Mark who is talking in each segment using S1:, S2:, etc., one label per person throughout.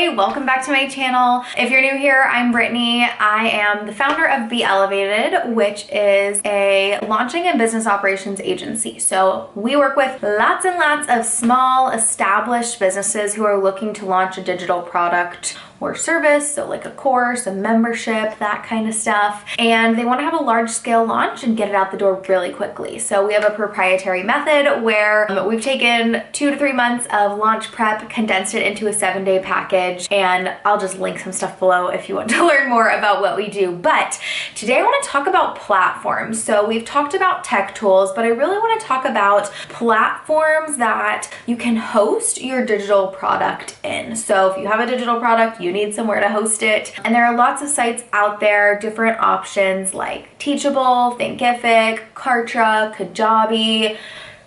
S1: Hey, welcome back to my channel. If you're new here, I'm Brittany. I am the founder of Be Elevated, which is a launching and business operations agency. So we work with lots and lots of small, established businesses who are looking to launch a digital product or service, so like a course, a membership, that kind of stuff. And they want to have a large scale launch and get it out the door really quickly. So we have a proprietary method where we've taken 2 to 3 months of launch prep, condensed it into a 7-day package, and I'll just link some stuff below if you want to learn more about what we do. But today I want to talk about platforms. So we've talked about tech tools, but I really want to talk about platforms that you can host your digital product in. So if you have a digital product, you need somewhere to host it. And there are lots of sites out there, different options like Teachable, Thinkific, Kartra, Kajabi,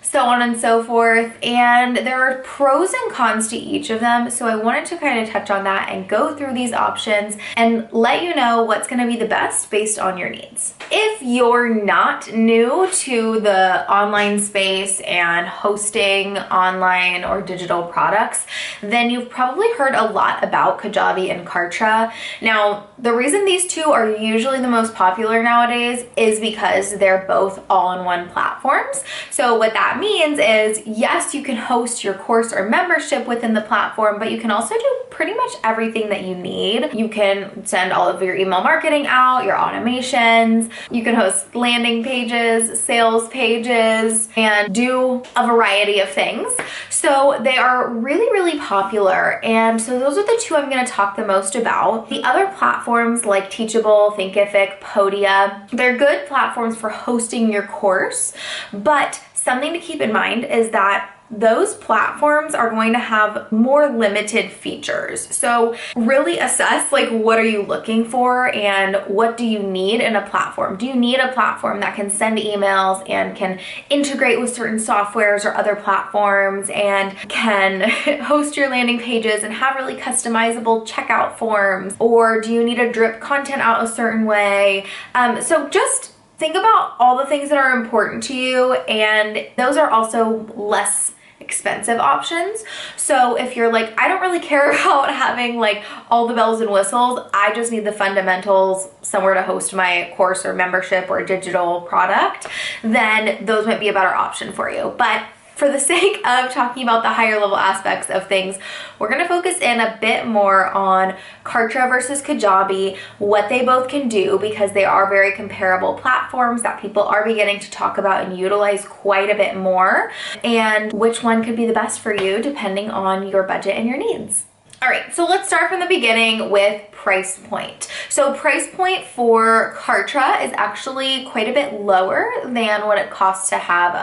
S1: so on and so forth. And there are pros and cons to each of them. So I wanted to kind of touch on that and go through these options and let you know what's going to be the best based on your needs. If you're not new to the online space and hosting online or digital products, then you've probably heard a lot about Kajabi and Kartra. Now, the reason these two are usually the most popular nowadays is because they're both all-in-one platforms. So what that means is, yes, you can host your course or membership within the platform, but you can also do pretty much everything that you need. You can send all of your email marketing out, your automations, you can host landing pages, sales pages, and do a variety of things. So they are really, really popular. And so those are the two I'm going to talk the most about. The other platforms like Teachable, Thinkific, Podia, they're good platforms for hosting your course, but something to keep in mind is that those platforms are going to have more limited features. So really assess like what are you looking for and what do you need in a platform? Do you need a platform that can send emails and can integrate with certain softwares or other platforms and can host your landing pages and have really customizable checkout forms? Or do you need to drip content out a certain way? So just think about all the things that are important to you, and those are also less expensive options. So if you're like, I don't really care about having like all the bells and whistles, I just need the fundamentals, somewhere to host my course or membership or digital product, then those might be a better option for you. But for the sake of talking about the higher level aspects of things, we're going to focus in a bit more on Kartra versus Kajabi, what they both can do, because they are very comparable platforms that people are beginning to talk about and utilize quite a bit more, and which one could be the best for you depending on your budget and your needs. All right, so let's start from the beginning with price point. So price point for Kartra is actually quite a bit lower than what it costs to have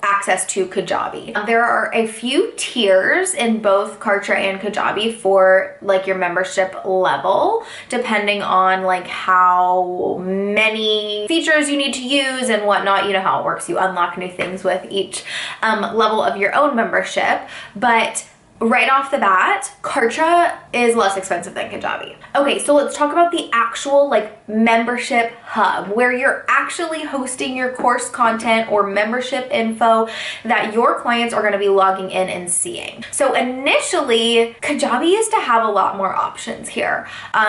S1: access to Kajabi. There are a few tiers in both Kartra and Kajabi for like your membership level, depending on like how many features you need to use and whatnot. You know how it works. You unlock new things with each level of your own membership. But right off the bat, Kartra is less expensive than Kajabi. Okay, so let's talk about the actual like membership hub, where you're actually hosting your course content or membership info that your clients are going to be logging in and seeing. So initially, Kajabi used to have a lot more options here.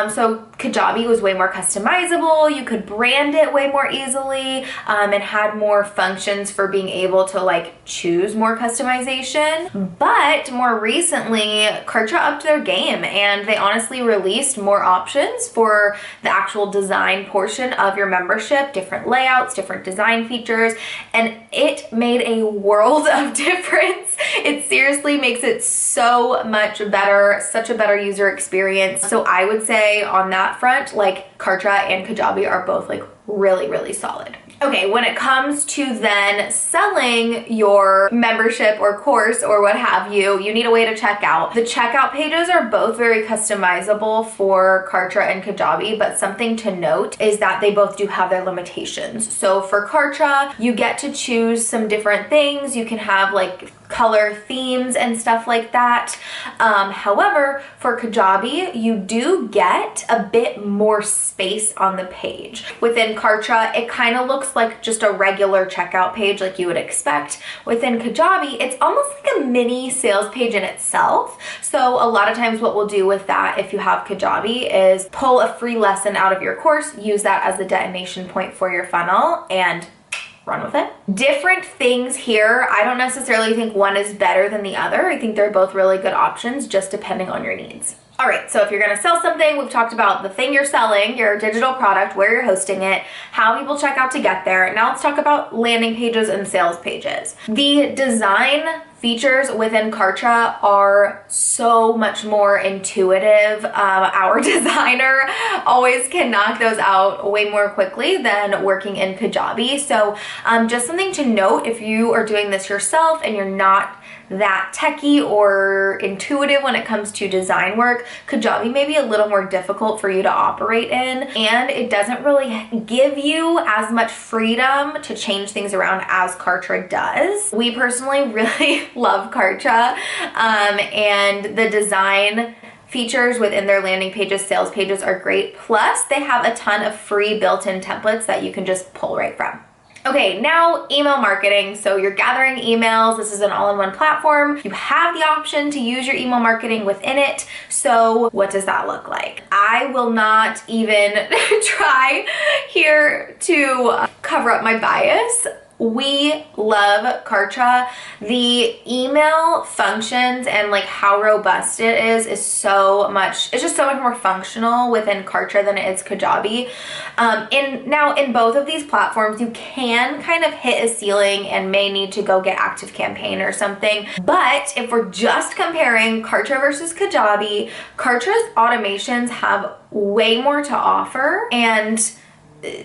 S1: So Kajabi was way more customizable. You could brand it way more easily, and had more functions for being able to like choose more customization. But more recently, Kartra upped their game and they honestly released more options for the actual design portion of your membership, different layouts, different design features, and it made a world of difference. It seriously makes it so much better, such a better user experience. So I would say on that front, like Kartra and Kajabi are both like really, really solid. Okay, when it comes to then selling your membership or course or what have you, you need a way to check out. The checkout pages are both very customizable for Kartra and Kajabi, but something to note is that they both do have their limitations. So for Kartra, you get to choose some different things. You can have like color themes and stuff like that. However, for Kajabi, you do get a bit more space on the page. Within Kartra, it kind of looks like just a regular checkout page like you would expect. Within Kajabi, it's almost like a mini sales page in itself. So a lot of times what we'll do with that, if you have Kajabi, is pull a free lesson out of your course, use that as the detonation point for your funnel, and run with it. Different things here. I don't necessarily think one is better than the other. I think they're both really good options, just depending on your needs. All right, so if you're gonna sell something, we've talked about the thing you're selling, your digital product, where you're hosting it, how people check out to get there. Now let's talk about landing pages and sales pages. The design features within Kartra are so much more intuitive. Our designer always can knock those out way more quickly than working in Kajabi. So just something to note, if you are doing this yourself and you're not that techie or intuitive when it comes to design work, Kajabi may be a little more difficult for you to operate in, and it doesn't really give you as much freedom to change things around as Kartra does. We personally really love Kartra, and the design features within their landing pages, sales pages are great. Plus, they have a ton of free built-in templates that you can just pull right from. Okay, now email marketing. So you're gathering emails. This is an all-in-one platform. You have the option to use your email marketing within it. So what does that look like? I will not even try here to cover up my bias. We love Kartra. The email functions and like how robust it is so much, it's just so much more functional within Kartra than it is Kajabi. In both of these platforms, you can kind of hit a ceiling and may need to go get ActiveCampaign or something. But if we're just comparing Kartra versus Kajabi, Kartra's automations have way more to offer, and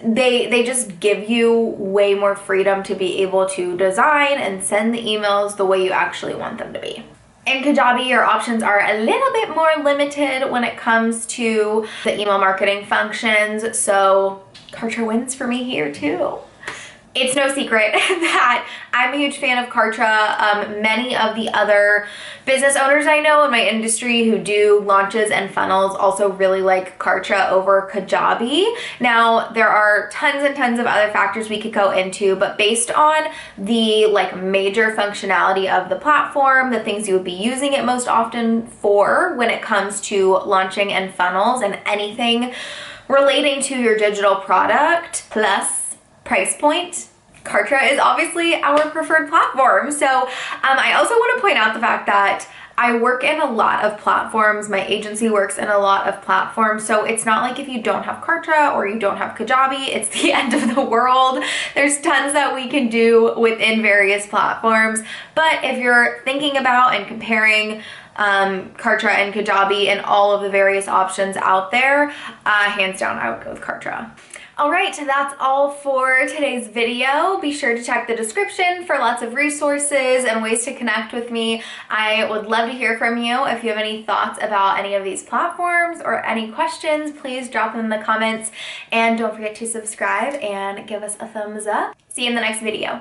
S1: they just give you way more freedom to be able to design and send the emails the way you actually want them to be. In Kajabi, your options are a little bit more limited when it comes to the email marketing functions, so Kartra wins for me here too. It's no secret that I'm a huge fan of Kartra. Many of the other business owners I know in my industry who do launches and funnels also really like Kartra over Kajabi. Now, there are tons and tons of other factors we could go into, but based on the major functionality of the platform, the things you would be using it most often for when it comes to launching and funnels and anything relating to your digital product, plus price point, Kartra is obviously our preferred platform. So I also want to point out the fact that I work in a lot of platforms. My agency works in a lot of platforms. So it's not like if you don't have Kartra or you don't have Kajabi, it's the end of the world. There's tons that we can do within various platforms. But if you're thinking about and comparing Kartra and Kajabi and all of the various options out there, hands down, I would go with Kartra. All right, that's all for today's video. Be sure to check the description for lots of resources and ways to connect with me. I would love to hear from you. If you have any thoughts about any of these platforms or any questions, please drop them in the comments. And don't forget to subscribe and give us a thumbs up. See you in the next video.